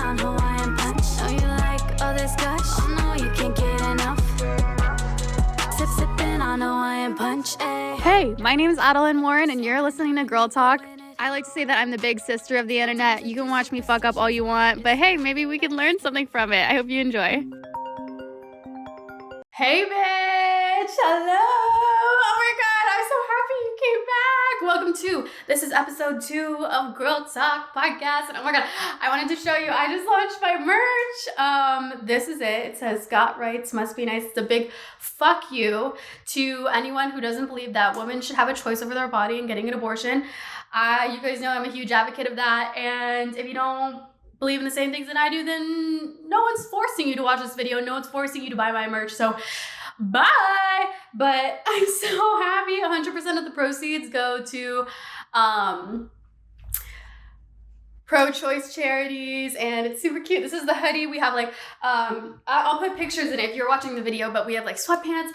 on Hawaiian punch. Oh, you like all this gush? Oh no, you can't get enough. Sipping on Hawaiian punch. Hey, my name is Adelaine Morin, and you're listening to Girl Talk. I like to say that I'm the big sister of the internet. You can watch me fuck up all you want, but hey, maybe we can learn something from it. I hope you enjoy. Hey, bitch! Hello! Oh my god, I'm so happy you came back! Welcome to, this is episode 2 of Girl Talk Podcast, and oh my god, I wanted to show you, I just launched my merch! This is it. It says, Scott Wrights Must Be Nice. It's a big fuck you to anyone who doesn't believe that women should have a choice over their body and getting an abortion. You guys know I'm a huge advocate of that, and if you don't believe in the same things that I do, then no one's forcing you to watch this video. No one's forcing you to buy my merch. So bye. But I'm so happy. 100% of the proceeds go to pro-choice charities, and it's super cute. This is the hoodie. We have like, I'll put pictures in it if you're watching the video, but we have like sweatpants,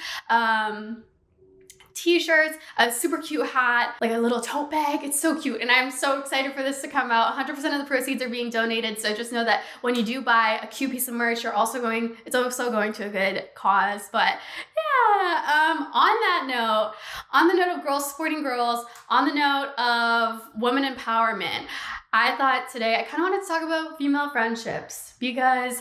t-shirts, a super cute hat, like a little tote bag. It's so cute, and I'm so excited for this to come out. 100% of the proceeds are being donated, so just know that when you do buy a cute piece of merch, it's also going to a good cause. But yeah, on the note of girls supporting girls, on the note of women empowerment, I thought today I kind of wanted to talk about female friendships, because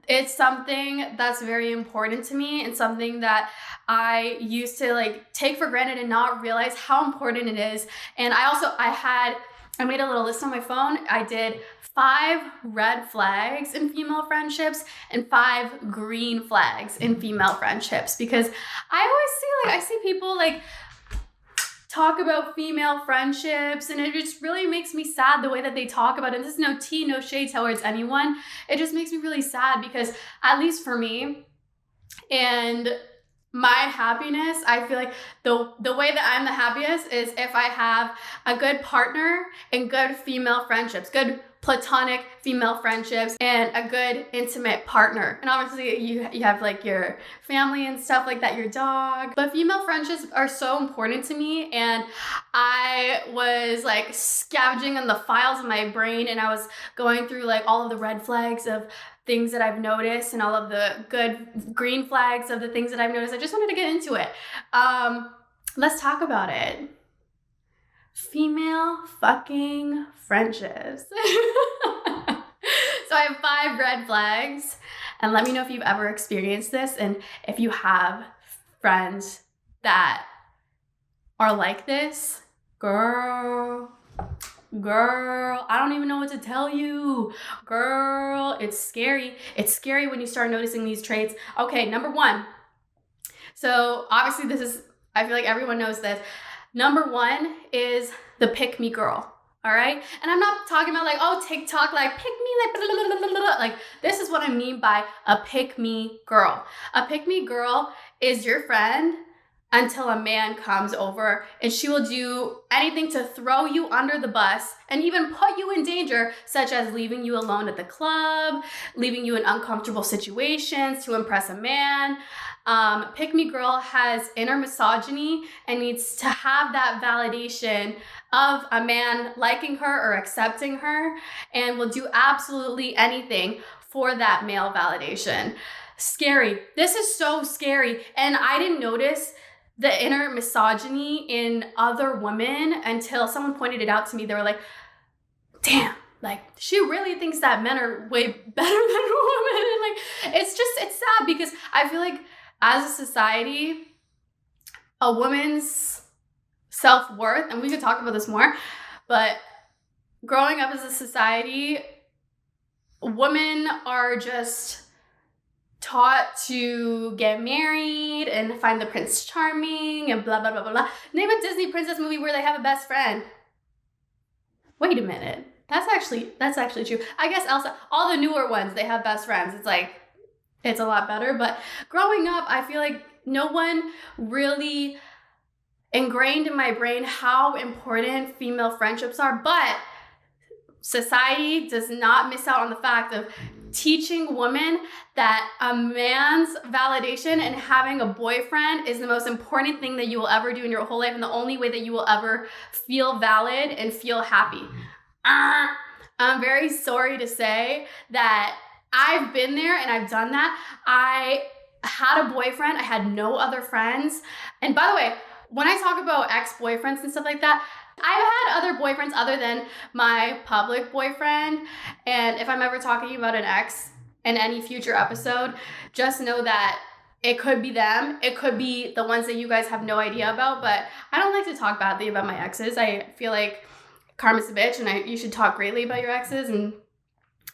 it's something that's very important to me, and something that I used to like take for granted and not realize how important it is. And I made a little list on my phone. I did 5 red flags in female friendships and 5 green flags in female friendships, because I see people like talk about female friendships, and it just really makes me sad the way that they talk about it. And this is no tea, no shade towards anyone. It just makes me really sad, because at least for me and my happiness, I feel like the way that I'm the happiest is if I have a good partner and good female friendships, good platonic female friendships, and a good intimate partner. And obviously you have like your family and stuff like that, your dog. But female friendships are so important to me, and I was like scavenging in the files of my brain, and I was going through like all of the red flags of things that I've noticed and all of the good green flags of the things that I've noticed. I just wanted to get into it. Let's talk about it. Female fucking friendships. So I have 5 red flags, and let me know if you've ever experienced this, and if you have friends that are like this. Girl, I don't even know what to tell you. Girl, it's scary. It's scary when you start noticing these traits. Okay, number 1. So obviously I feel like everyone knows this. Number 1 is the pick me girl. All right. And I'm not talking about like, oh, TikTok, like pick me, like, blah, blah, blah, blah, blah. Like, this is what I mean by a pick me girl. A pick me girl is your friend until a man comes over, and she will do anything to throw you under the bus and even put you in danger, such as leaving you alone at the club, leaving you in uncomfortable situations to impress a man. Pick me girl has inner misogyny and needs to have that validation of a man liking her or accepting her, and will do absolutely anything for that male validation. Scary. This is so scary. And I didn't notice the inner misogyny in other women until someone pointed it out to me. They were like, damn, like she really thinks that men are way better than women. And like, it's sad, because I feel like as a society, a woman's self-worth, and we could talk about this more, but growing up as a society, women are just taught to get married and find the Prince Charming and blah, blah, blah, blah, blah. Name a Disney princess movie where they have a best friend. Wait a minute. That's actually true. I guess Elsa, all the newer ones, they have best friends. It's like, it's a lot better. But growing up, I feel like no one really ingrained in my brain how important female friendships are. But society does not miss out on the fact of teaching women that a man's validation and having a boyfriend is the most important thing that you will ever do in your whole life, and the only way that you will ever feel valid and feel happy. I'm very sorry to say that I've been there and I've done that. I had a boyfriend. I had no other friends. And by the way, when I talk about ex-boyfriends and stuff like that, I've had other boyfriends other than my public boyfriend. And if I'm ever talking about an ex in any future episode, just know that it could be them. It could be the ones that you guys have no idea about. But I don't like to talk badly about my exes. I feel like karma's a bitch and you should talk greatly about your exes. And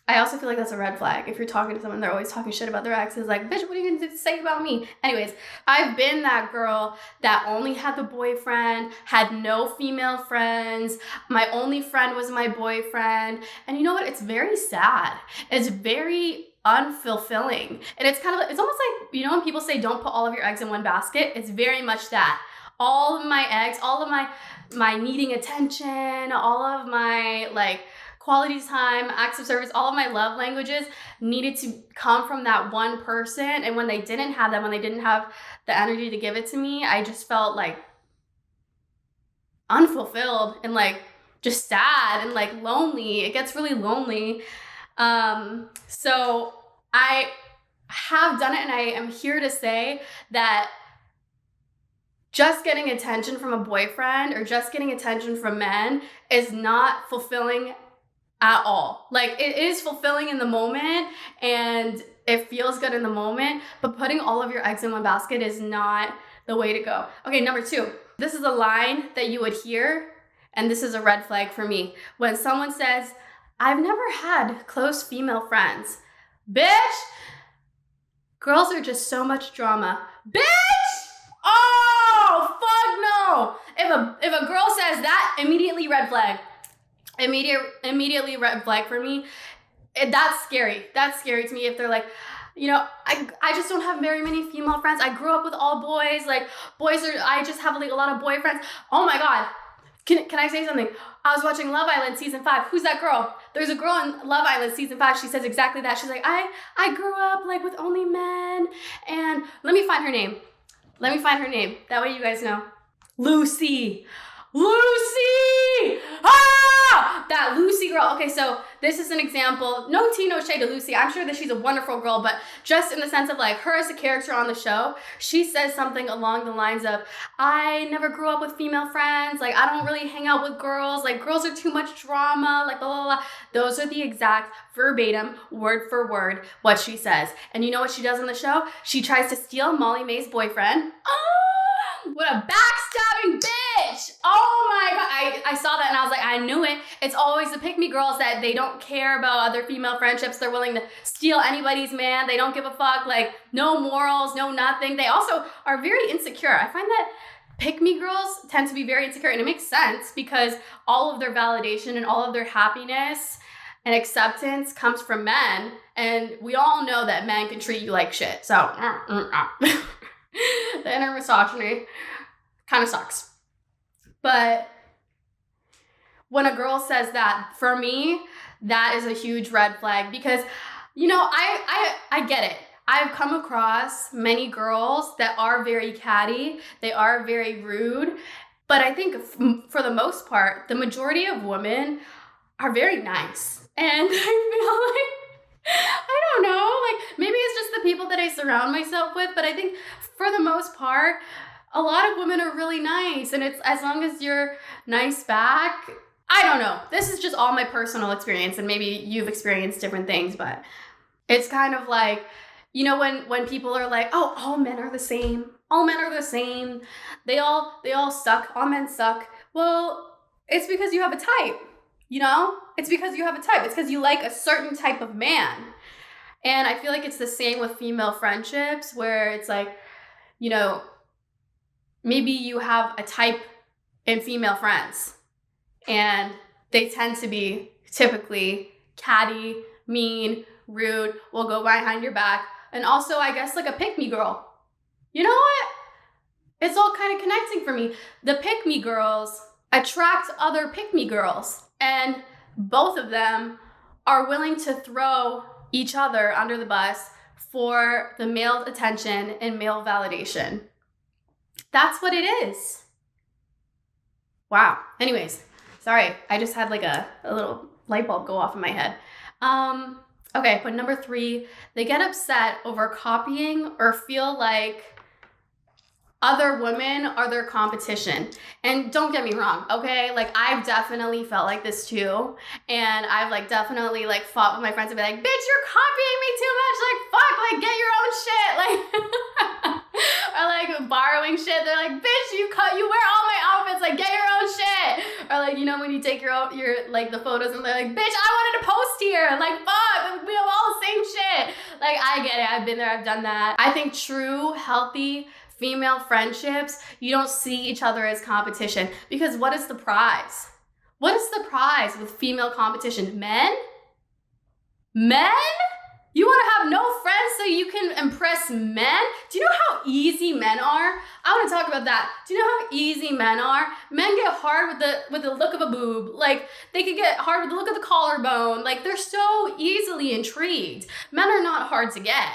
I also feel like that's a red flag. If you're talking to someone, they're always talking shit about their exes. Like, bitch, what are you going to say about me? Anyways, I've been that girl that only had the boyfriend, had no female friends. My only friend was my boyfriend. And you know what? It's very sad. It's very unfulfilling. And it's kind of, it's almost like, you know, when people say don't put all of your eggs in one basket, it's very much that. All of my eggs, all of my needing attention, all of my like quality time, acts of service, all of my love languages needed to come from that one person. And when they didn't have that, when they didn't have the energy to give it to me, I just felt like unfulfilled and like just sad and like lonely. It gets really lonely. So I have done it, and I am here to say that just getting attention from a boyfriend or just getting attention from men is not fulfilling at all. Like, it is fulfilling in the moment and it feels good in the moment, but putting all of your eggs in one basket is not the way to go. Okay, number 2. This is a line that you would hear, and this is a red flag for me. When someone says, I've never had close female friends. Bitch! Girls are just so much drama. Bitch! Oh, fuck no! If a girl says that, immediately red flag. Immediately red flag for me. That's scary. That's scary to me if they're like, you know, I just don't have very many female friends. I grew up with all boys. Like, I just have like a lot of boyfriends. Oh my God. Can I say something? I was watching Love Island season 5. Who's that girl? There's a girl in Love Island season 5. She says exactly that. She's like, I grew up like with only men. And let me find her name. That way you guys know. Lucy! Ah! That Lucy girl. Okay, so this is an example. No tea, no shade to Lucy. I'm sure that she's a wonderful girl, but just in the sense of like her as a character on the show, she says something along the lines of, I never grew up with female friends. Like, I don't really hang out with girls. Like, girls are too much drama. Like, blah, blah, blah. Those are the exact verbatim, word for word, what she says. And you know what she does on the show? She tries to steal Molly May's boyfriend. Oh, what a backstabbing bitch. Oh my God. I saw that and I was like, I knew it. It's always the pick-me girls that they don't care about other female friendships. They're willing to steal anybody's man. They don't give a fuck. Like, no morals, no nothing. They also are very insecure. I find that pick-me girls tend to be very insecure, and it makes sense because all of their validation and all of their happiness and acceptance comes from men, and we all know that men can treat you like shit. So, the inner misogyny kind of sucks. But when a girl says that, for me, that is a huge red flag because, you know, I get it. I've come across many girls that are very catty. They are very rude. But I think for the most part, the majority of women are very nice. And I feel like, I don't know, like maybe it's just the people that I surround myself with, but I think for the most part, a lot of women are really nice. And it's as long as you're nice back, I don't know. This is just all my personal experience, and maybe you've experienced different things, but it's kind of like, you know, when people are like, oh, all men are the same. All men are the same. They all suck. All men suck. Well, it's because you have a type, you know? It's because you have a type. It's because you like a certain type of man. And I feel like it's the same with female friendships where it's like, you know, maybe you have a type in female friends and they tend to be typically catty, mean, rude, will go behind your back. And also, I guess, like a pick-me girl. You know what? It's all kind of connecting for me. The pick-me girls attract other pick-me girls. And both of them are willing to throw each other under the bus for the male attention and male validation. That's what it is. Wow. Anyways, sorry. I just had like a little light bulb go off in my head. Okay, but number 3, they get upset over copying or feel like other women are their competition. And don't get me wrong, okay? Like, I've definitely felt like this too. And I've like definitely like fought with my friends and be like, bitch, you're copying me too much. Like, fuck, like get your own shit. Like, or like borrowing shit. They're like, bitch, you wear all my outfits. Like, get your own shit. Or like, you know, when you take your like the photos and they're like, bitch, I wanted to post here. Like, fuck, we have all the same shit. Like, I get it. I've been there. I've done that. I think true, healthy female friendships, you don't see each other as competition, because what is the prize? What is the prize with female competition? Men? You want to have no friends so you can impress men? Do you know how easy men are? I want to talk about that. Do you know how easy men are? Men get hard with the look of a boob. Like, they could get hard with the look of the collarbone. Like, they're so easily intrigued. Men are not hard to get.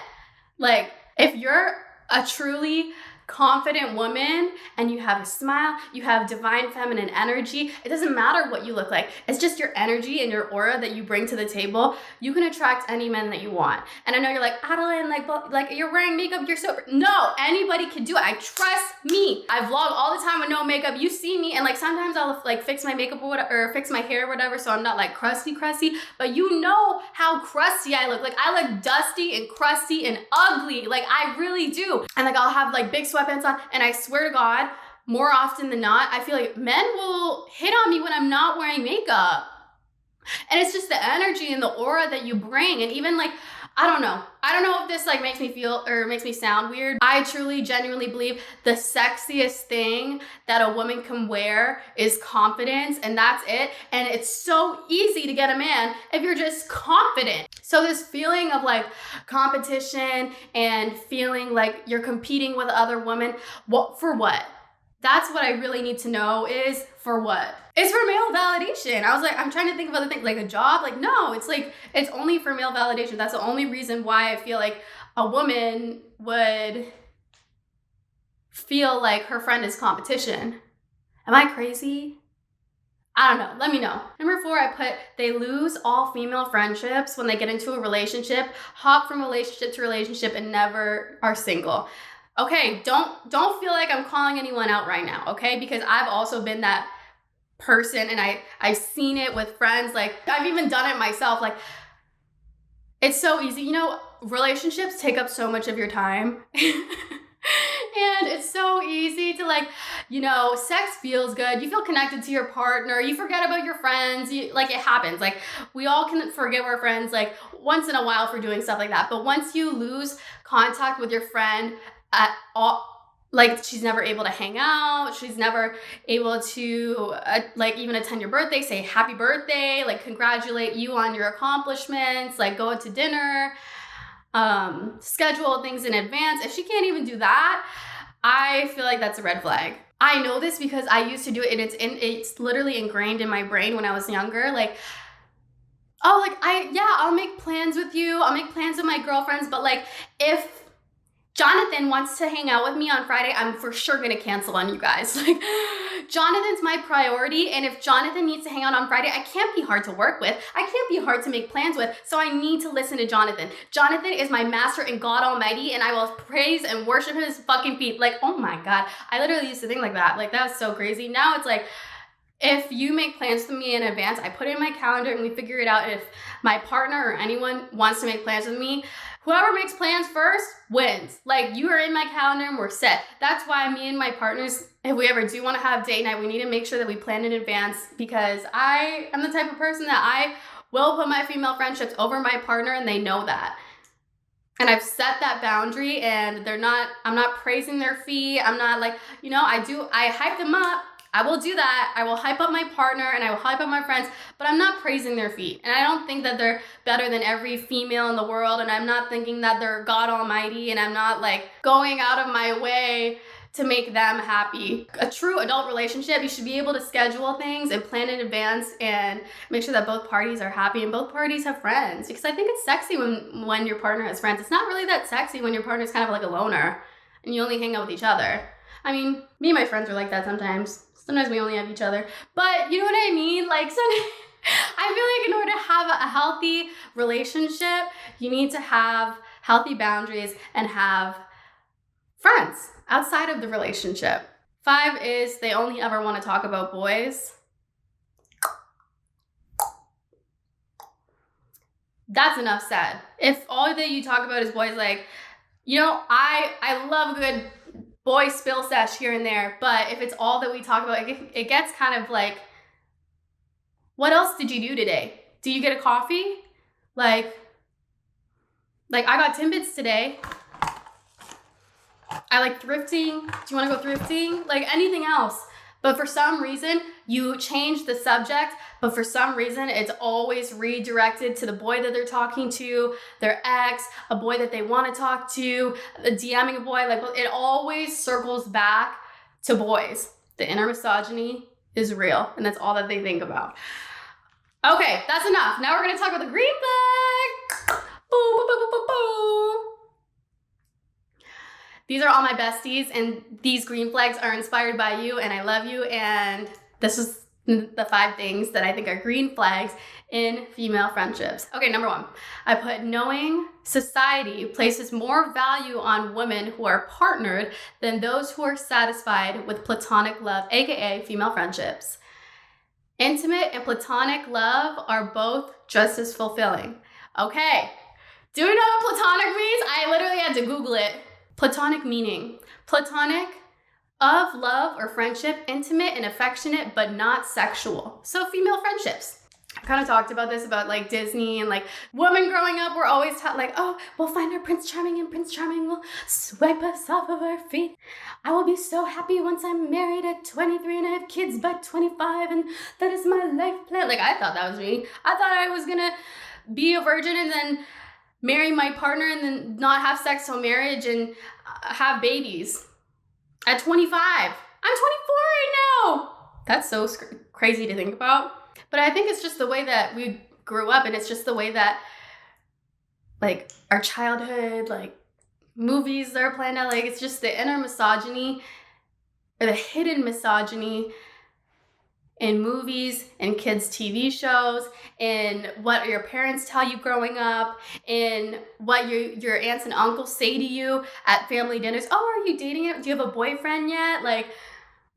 Like, if you're a truly confident woman and you have a smile, you have divine feminine energy, it doesn't matter what you look like. It's just your energy and your aura that you bring to the table. You can attract any men that you want. And I know you're like, Adelaine, like you're wearing makeup, you're so... No, anybody can do it. I trust me. I vlog all the time with no makeup. You see me, and like sometimes I'll like fix my makeup or whatever, or fix my hair or whatever, so I'm not like crusty, but you know how crusty I look. Like, I look dusty and crusty and ugly. Like, I really do. And like, I'll have like big sweatpants on, and I swear to God, more often than not, I feel like men will hit on me when I'm not wearing makeup. And it's just the energy and the aura that you bring. And even like, I don't know if this like makes me feel or makes me sound weird. I truly, genuinely believe the sexiest thing that a woman can wear is confidence, and that's it. And it's so easy to get a man if you're just confident. So this feeling of like competition and feeling like you're competing with other women, for what? That's what I really need to know, is for what? It's for male validation. I was like, I'm trying to think of other things, like a job. Like, no, it's like, it's only for male validation. That's the only reason why I feel like a woman would feel like her friend is competition. Am I crazy? I don't know. Let me know. Number 4, I put, they lose all female friendships when they get into a relationship, hop from relationship to relationship, and never are single. Okay, don't feel like I'm calling anyone out right now, okay? Because I've also been that person, and I've seen it with friends. Like, I've even done it myself. Like, it's so easy. You know, relationships take up so much of your time. And it's so easy to like, you know, sex feels good. You feel connected to your partner. You forget about your friends. Like, it happens. Like, we all can forgive our friends like once in a while for doing stuff like that. But once you lose contact with your friend at all, like, she's never able to hang out. She's never able to like even attend your birthday, say happy birthday, like congratulate you on your accomplishments, like go out to dinner, schedule things in advance. If she can't even do that, I feel like that's a red flag. I know this because I used to do it, and it's literally ingrained in my brain when I was younger. Like, oh, like I'll make plans with you. I'll make plans with my girlfriends, but like if Jonathan wants to hang out with me on Friday, I'm for sure gonna cancel on you guys. Like, Jonathan's my priority, and if Jonathan needs to hang out on Friday, I can't be hard to work with. I can't be hard to make plans with, so I need to listen to Jonathan. Jonathan is my master and God Almighty, and I will praise and worship his fucking feet. Like, oh my God, I literally used to think like that. Like, that was so crazy. Now it's like, if you make plans with me in advance, I put it in my calendar and we figure it out. If my partner or anyone wants to make plans with me, whoever makes plans first wins. Like, you are in my calendar and we're set. That's why me and my partners, if we ever do want to have date night, we need to make sure that we plan in advance, because I am the type of person that I will put my female friendships over my partner, and they know that. And I've set that boundary, and I'm not praising their feet. I'm not like, you know, I hype them up. I will do that. I will hype up my partner and I will hype up my friends, but I'm not praising their feet. And I don't think that they're better than every female in the world, and I'm not thinking that they're God Almighty, and I'm not like going out of my way to make them happy. A true adult relationship, you should be able to schedule things and plan in advance and make sure that both parties are happy and both parties have friends. Because I think it's sexy when your partner has friends. It's not really that sexy when your partner's kind of like a loner and you only hang out with each other. I mean, me and my friends are like that sometimes. Sometimes we only have each other. But you know what I mean? Like, I feel like in order to have a healthy relationship, you need to have healthy boundaries and have friends outside of the relationship. 5 is they only ever want to talk about boys. That's enough said. If all that you talk about is boys, like, you know, I love a good boy spill sesh here and there, but if it's all that we talk about, it gets kind of like, what else did you do today? Do you get a coffee? Like I got Timbits today. I like thrifting. Do you want to go thrifting? Like anything else. But for some reason, you change the subject, but for some reason, it's always redirected to the boy that they're talking to, their ex, a boy that they want to talk to, DMing a boy. Like, it always circles back to boys. The inner misogyny is real, and that's all that they think about. Okay, that's enough. Now we're going to talk about the green flag. Boo, boo, boo, boo, boo, boo. These are all my besties, and these green flags are inspired by you, and I love you, and this is the 5 things that I think are green flags in female friendships. Okay, number 1, I put knowing society places more value on women who are partnered than those who are satisfied with platonic love, aka female friendships. Intimate and platonic love are both just as fulfilling. Okay, do we know what platonic means? I literally had to Google it. Platonic meaning. Platonic, of love or friendship, intimate and affectionate, but not sexual. So female friendships. I kind of talked about this, about like Disney and like women growing up were always taught like, oh, we'll find our Prince Charming and Prince Charming will swipe us off of our feet. I will be so happy once I'm married at 23 and I have kids by 25 and that is my life plan. Like I thought that was me. I thought I was gonna be a virgin and then marry my partner and then not have sex till marriage and have babies at 25. I'm 24 right now. That's so crazy to think about. But I think it's just the way that we grew up, and it's just the way that like our childhood, like movies are planned out. Like it's just the inner misogyny or the hidden misogyny in movies and kids' TV shows, in what your parents tell you growing up, in what your aunts and uncles say to you at family dinners. Oh, are you dating it? Do you have a boyfriend yet? Like,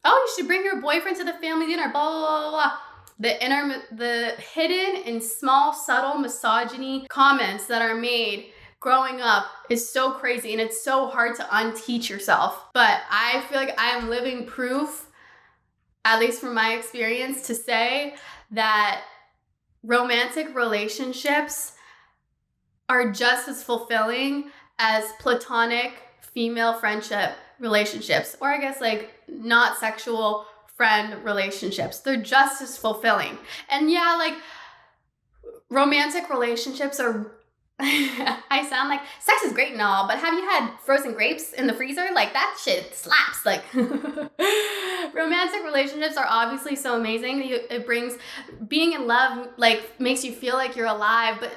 oh, you should bring your boyfriend to the family dinner, blah, blah, blah, blah. The hidden and small, subtle misogyny comments that are made growing up is so crazy, and it's so hard to unteach yourself. But I feel like I am living proof, at least from my experience, to say that romantic relationships are just as fulfilling as platonic female friendship relationships, or I guess like not sexual friend relationships. They're just as fulfilling. And yeah, like romantic relationships are I sound like sex is great and all, but have you had frozen grapes in the freezer? Like that shit slaps. Like romantic relationships are obviously so amazing. It brings being in love, like makes you feel like you're alive. But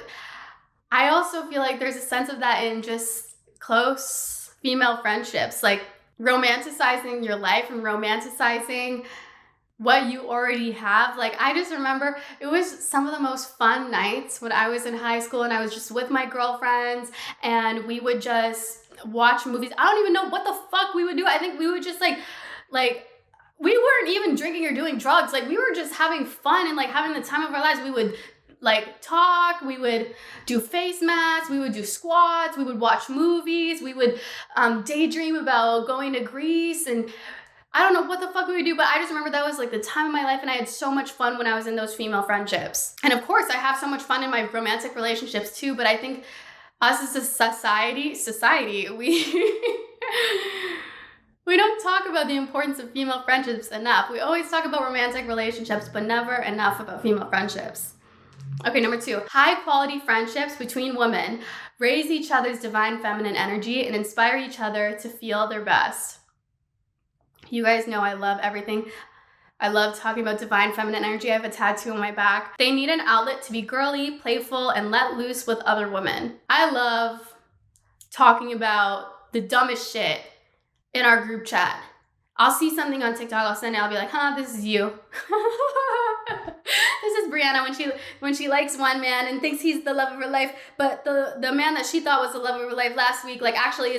I also feel like there's a sense of that in just close female friendships, like romanticizing your life and romanticizing what you already have. Like I just remember it was some of the most fun nights when I was in high school and I was just with my girlfriends and we would just watch movies. I don't even know what the fuck we would do. I think we would just like we weren't even drinking or doing drugs. Like we were just having fun and like having the time of our lives. We would like talk, we would do face masks, we would do squats, we would watch movies, we would daydream about going to Greece, and I don't know what the fuck we would do, but I just remember that was like the time of my life and I had so much fun when I was in those female friendships. And of course I have so much fun in my romantic relationships too, but I think us as a society, we don't talk about the importance of female friendships enough. We always talk about romantic relationships, but never enough about female friendships. Okay, number 2, high quality friendships between women raise each other's divine feminine energy and inspire each other to feel their best. You guys know I love everything. I love talking about divine feminine energy. I have a tattoo on my back. They need an outlet to be girly, playful, and let loose with other women. I love talking about the dumbest shit in our group chat. I'll see something on TikTok, I'll send it, I'll be like, this is you. This is Brianna when she likes one man and thinks he's the love of her life, but the man that she thought was the love of her life last week, like actually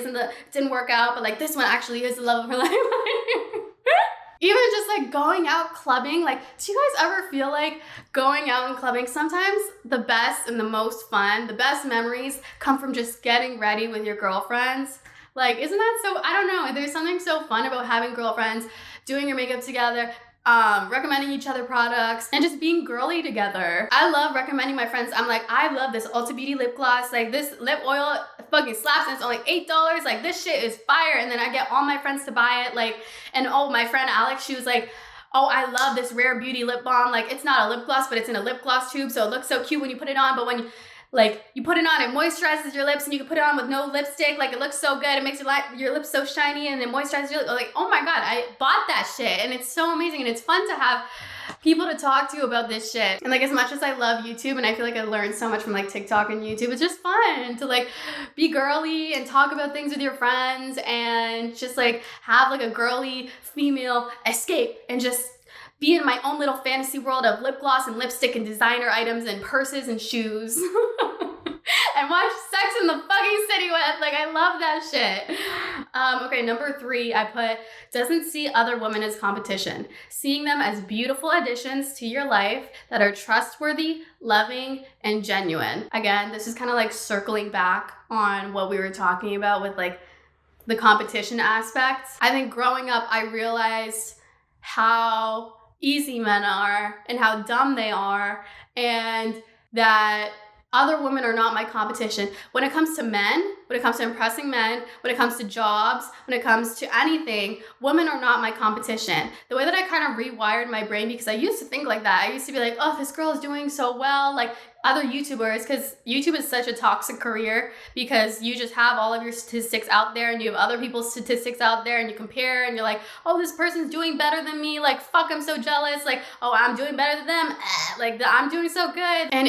didn't work out, but like this one actually is the love of her life. Even just like going out clubbing, like do you guys ever feel like going out and clubbing? Sometimes the best and the most fun, the best memories come from just getting ready with your girlfriends. Like, isn't that so, I don't know, there's something so fun about having girlfriends, doing your makeup together, recommending each other products, and just being girly together. I love recommending my friends. I'm like, I love this Ulta Beauty lip gloss. Like this lip oil fucking slaps and it's only $8. Like this shit is fire. And then I get all my friends to buy it. Like, and oh, my friend Alex, she was like, oh, I love this Rare Beauty lip balm. Like it's not a lip gloss, but it's in a lip gloss tube. So it looks so cute when you put it on. But when you put it on, it moisturizes your lips, and you can put it on with no lipstick. Like, it looks so good. It makes your lips so shiny, and it moisturizes your lips. Like, oh my God, I bought that shit. And it's so amazing. And it's fun to have people to talk to about this shit. And like, as much as I love YouTube, and I feel like I learned so much from like TikTok and YouTube, it's just fun to like be girly and talk about things with your friends and just like have like a girly female escape and just be in my own little fantasy world of lip gloss and lipstick and designer items and purses and shoes. And watch Sex in the fucking City with. Like, I love that shit. Okay, number 3, I put, doesn't see other women as competition. Seeing them as beautiful additions to your life that are trustworthy, loving, and genuine. Again, this is kind of like circling back on what we were talking about with like the competition aspects. I think growing up, I realized how easy men are and how dumb they are, and that other women are not my competition. When it comes to men, when it comes to impressing men, when it comes to jobs, when it comes to anything, women are not my competition. The way that I kind of rewired my brain, because I used to think like that. I used to be like, oh, this girl is doing so well. Like other YouTubers, because YouTube is such a toxic career because you just have all of your statistics out there and you have other people's statistics out there and you compare and you're like, oh, this person's doing better than me. Like, fuck, I'm so jealous. Like, oh, I'm doing better than them. I'm doing so good. And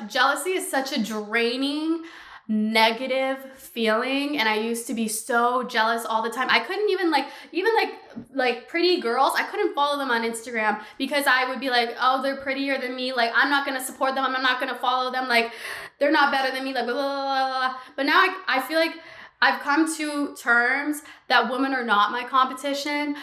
jealousy is such a draining, negative feeling, and I used to be so jealous all the time. I couldn't even like pretty girls, I couldn't follow them on Instagram because I would be like, oh, they're prettier than me, like I'm not gonna support them, I'm not gonna follow them, like they're not better than me, like blah, blah, blah, blah. But now I feel like I've come to terms that women are not my competition.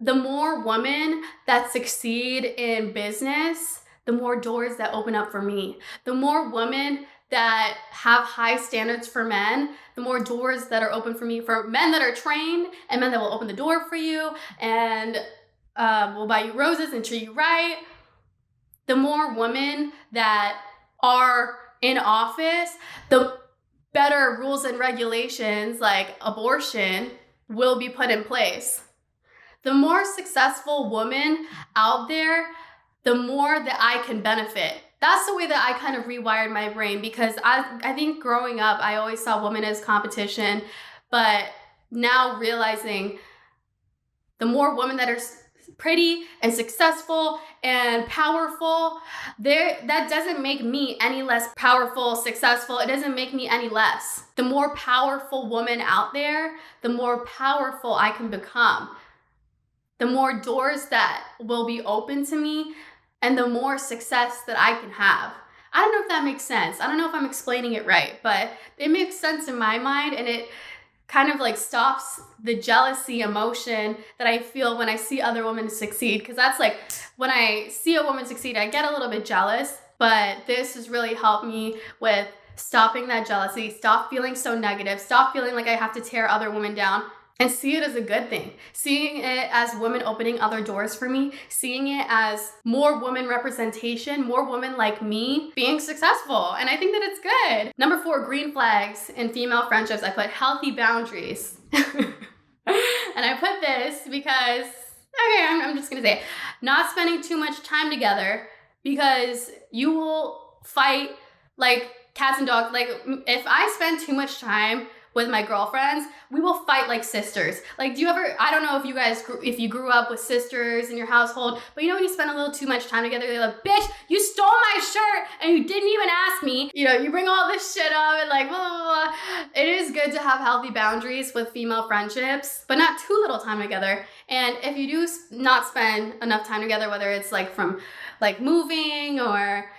The more women that succeed in business, the more doors that open up for me. The more women that have high standards for men, the more doors that are open for me, for men that are trained and men that will open the door for you and will buy you roses and treat you right. The more women that are in office, the better rules and regulations like abortion will be put in place. The more successful woman out there, the more that I can benefit. That's the way that I kind of rewired my brain, because I think growing up, I always saw women as competition, but now realizing the more women that are pretty and successful and powerful, that doesn't make me any less powerful, successful. It doesn't make me any less. The more powerful woman out there, the more powerful I can become. The more doors that will be open to me, and the more success that I can have. I don't know if that makes sense. I don't know if I'm explaining it right, but it makes sense in my mind, and it kind of like stops the jealousy emotion that I feel when I see other women succeed. Because that's like, when I see a woman succeed, I get a little bit jealous, but this has really helped me with stopping that jealousy, stop feeling so negative, stop feeling like I have to tear other women down, and see it as a good thing. Seeing it as women opening other doors for me, seeing it as more women representation, more women like me being successful. And I think that it's good. Number 4, green flags in female friendships. I put healthy boundaries. And I put this because, okay, I'm just gonna say it. Not spending too much time together, because you will fight like cats and dogs. Like, if I spend too much time with my girlfriends, we will fight like sisters. Like, do you ever, I don't know if you guys, if you grew up with sisters in your household, but you know when you spend a little too much time together, you're like, bitch, you stole my shirt and you didn't even ask me. You know, you bring all this shit up and like, blah, blah, blah. It is good to have healthy boundaries with female friendships, but not too little time together. And if you do not spend enough time together, whether it's like from like moving or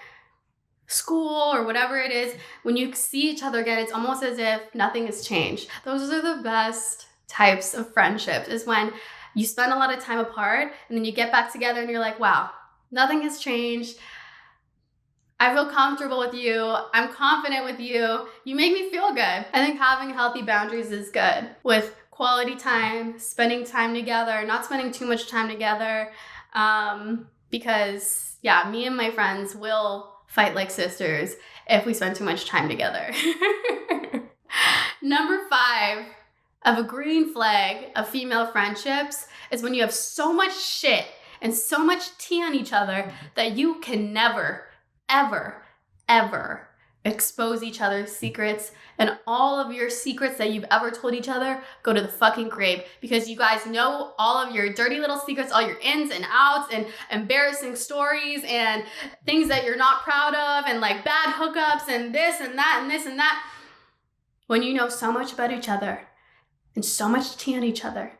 school or whatever it is, when you see each other again, it's almost as if nothing has changed. Those are the best types of friendships, is when you spend a lot of time apart and then you get back together and you're like, wow, nothing has changed. I feel comfortable with you. I'm confident with you. You make me feel good. I think having healthy boundaries is good, with quality time, spending time together, not spending too much time together. Because yeah, me and my friends will fight like sisters if we spend too much time together. Number 5 of a green flag of female friendships is when you have so much shit and so much tea on each other that you can never, ever, ever expose each other's secrets, and all of your secrets that you've ever told each other go to the fucking grave, because you guys know all of your dirty little secrets, all your ins and outs and embarrassing stories and things that you're not proud of and like bad hookups and this and that and this and that. When you know so much about each other and so much tea on each other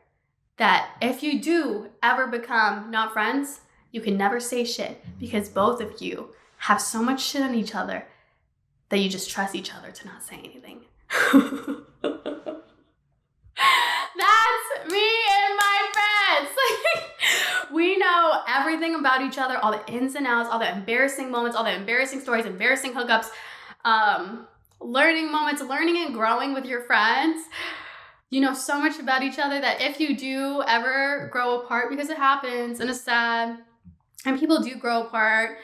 that if you do ever become not friends, you can never say shit, because both of you have so much shit on each other that you just trust each other to not say anything. That's me and my friends. We know everything about each other, all the ins and outs, all the embarrassing moments, all the embarrassing stories, embarrassing hookups, learning moments, learning and growing with your friends. You know so much about each other that if you do ever grow apart, because it happens and it's sad, and people do grow apart,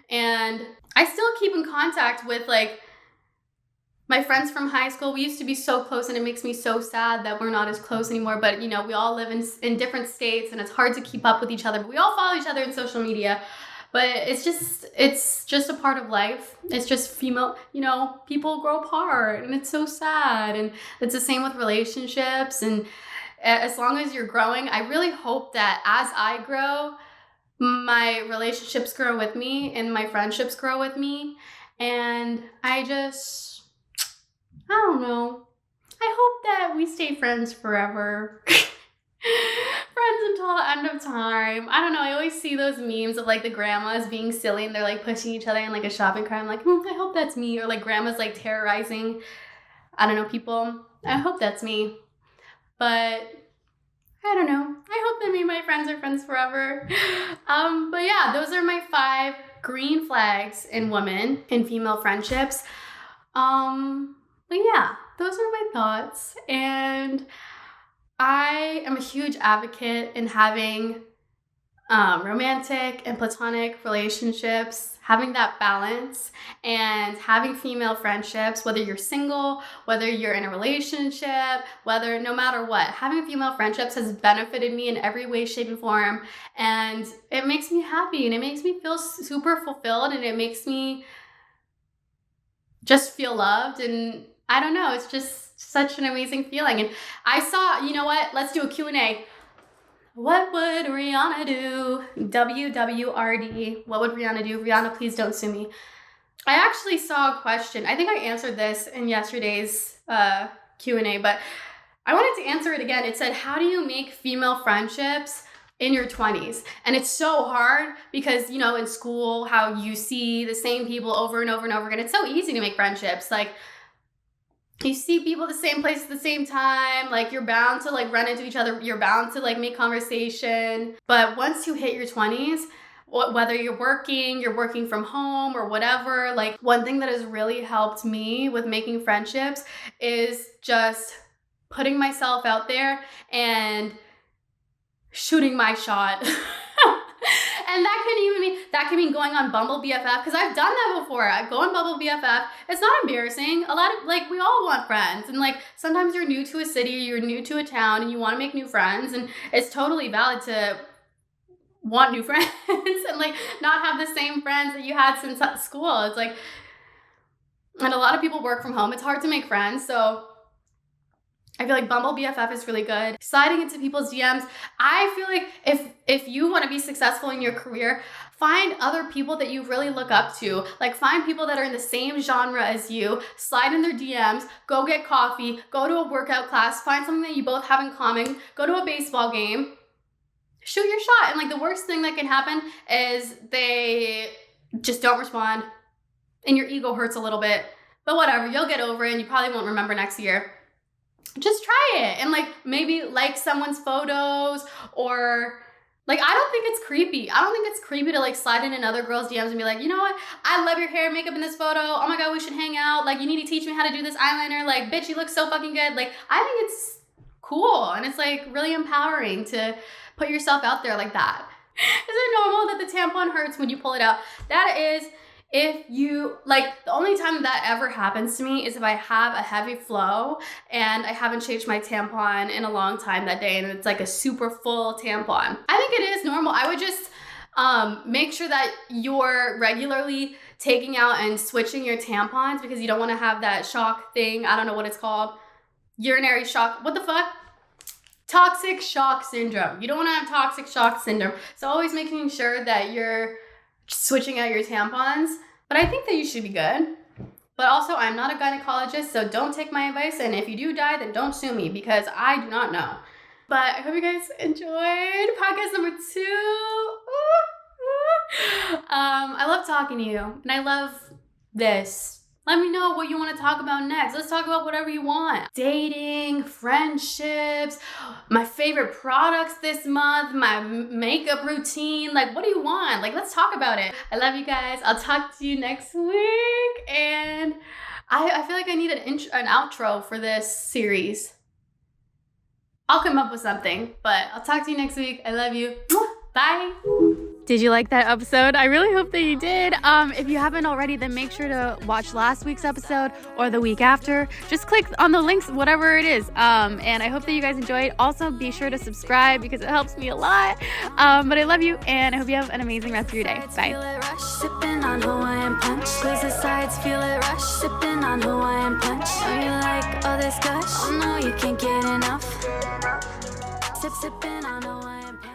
and I still keep in contact with like my friends from high school. We used to be so close, and it makes me so sad that we're not as close anymore. But you know, we all live in different states, and it's hard to keep up with each other. But we all follow each other in social media. But it's just a part of life. It's just female, you know, people grow apart, and it's so sad. And it's the same with relationships. And as long as you're growing, I really hope that as I grow, my relationships grow with me and my friendships grow with me. And I don't know. I hope that we stay friends forever. Friends until the end of time. I don't know. I always see those memes of like the grandmas being silly and they're like pushing each other in like a shopping cart. I'm like, I hope that's me. Or like grandmas like terrorizing, I don't know, people. I hope that's me. But I don't know. I hope that me and my friends are friends forever. But yeah, those are my 5 green flags in women in female friendships. But yeah, those are my thoughts. And I am a huge advocate in having romantic and platonic relationships, having that balance, and having female friendships, whether you're single, whether you're in a relationship, no matter what, having female friendships has benefited me in every way, shape, and form. And it makes me happy, and it makes me feel super fulfilled, and it makes me just feel loved. And I don't know, it's just such an amazing feeling. And I saw, you know what? Let's do a Q&A. What would Rihanna do? WWRD. What would Rihanna do? Rihanna, please don't sue me. I actually saw a question. I think I answered this in yesterday's Q&A, but I wanted to answer it again. It said, how do you make female friendships in your 20s? And it's so hard because, you know, in school, how you see the same people over and over and over again. It's so easy to make friendships. Like, you see people at the same place at the same time, like you're bound to like run into each other, you're bound to like make conversation. But once you hit your 20s, whether you're working from home or whatever, like one thing that has really helped me with making friendships is just putting myself out there and shooting my shot. And that can mean going on Bumble BFF, because I've done that before. I go on Bumble BFF. It's not embarrassing. A lot of, like, we all want friends. And, like, sometimes you're new to a city, you're new to a town, and you want to make new friends. And it's totally valid to want new friends and, like, not have the same friends that you had since school. It's like, and a lot of people work from home. It's hard to make friends. So I feel like Bumble BFF is really good. Sliding into people's DMs. I feel like if you want to be successful in your career, find other people that you really look up to. Like find people that are in the same genre as you, slide in their DMs, go get coffee, go to a workout class, find something that you both have in common, go to a baseball game, shoot your shot. And like the worst thing that can happen is they just don't respond and your ego hurts a little bit. But whatever, you'll get over it and you probably won't remember next year. Just try it and like maybe like someone's photos or like, I don't think it's creepy. I don't think it's creepy to like slide in other girls' DMs and be like, you know what? I love your hair and makeup in this photo. Oh my God, we should hang out. Like you need to teach me how to do this eyeliner. Like, bitch, you look so fucking good. Like, I think it's cool and it's like really empowering to put yourself out there like that. Is it normal that the tampon hurts when you pull it out? That is, if you, like, the only time that ever happens to me is if I have a heavy flow and I haven't changed my tampon in a long time that day and it's like a super full tampon. I think it is normal. I would just make sure that you're regularly taking out and switching your tampons because you don't want to have that shock thing. I don't know what it's called. Urinary shock. What the fuck? Toxic shock syndrome. You don't want to have toxic shock syndrome. So always making sure that you're switching out your tampons, but I think that you should be good. But also, I'm not a gynecologist, so don't take my advice, and if you do die, then don't sue me, because I do not know. But I hope you guys enjoyed podcast number 2. I love talking to you, and I love this. Let me know what you want to talk about next. Let's talk about whatever you want. Dating, friendships, my favorite products this month, my makeup routine. Like, what do you want? Like, let's talk about it. I love you guys. I'll talk to you next week. And I feel like I need an outro for this series. I'll come up with something, but I'll talk to you next week. I love you. Bye. Did you like that episode? I really hope that you did. If you haven't already, then make sure to watch last week's episode or the week after. Just click on the links, whatever it is. And I hope that you guys enjoyed. Also, be sure to subscribe because it helps me a lot. But I love you, and I hope you have an amazing rest of your day. Bye. Sipping on Hawaiian punch. Squeeze the sides, feel it rush. Sipping on Hawaiian punch. Know you like all this gush. Oh no, you can't get enough. Sipping on Hawaiian punch.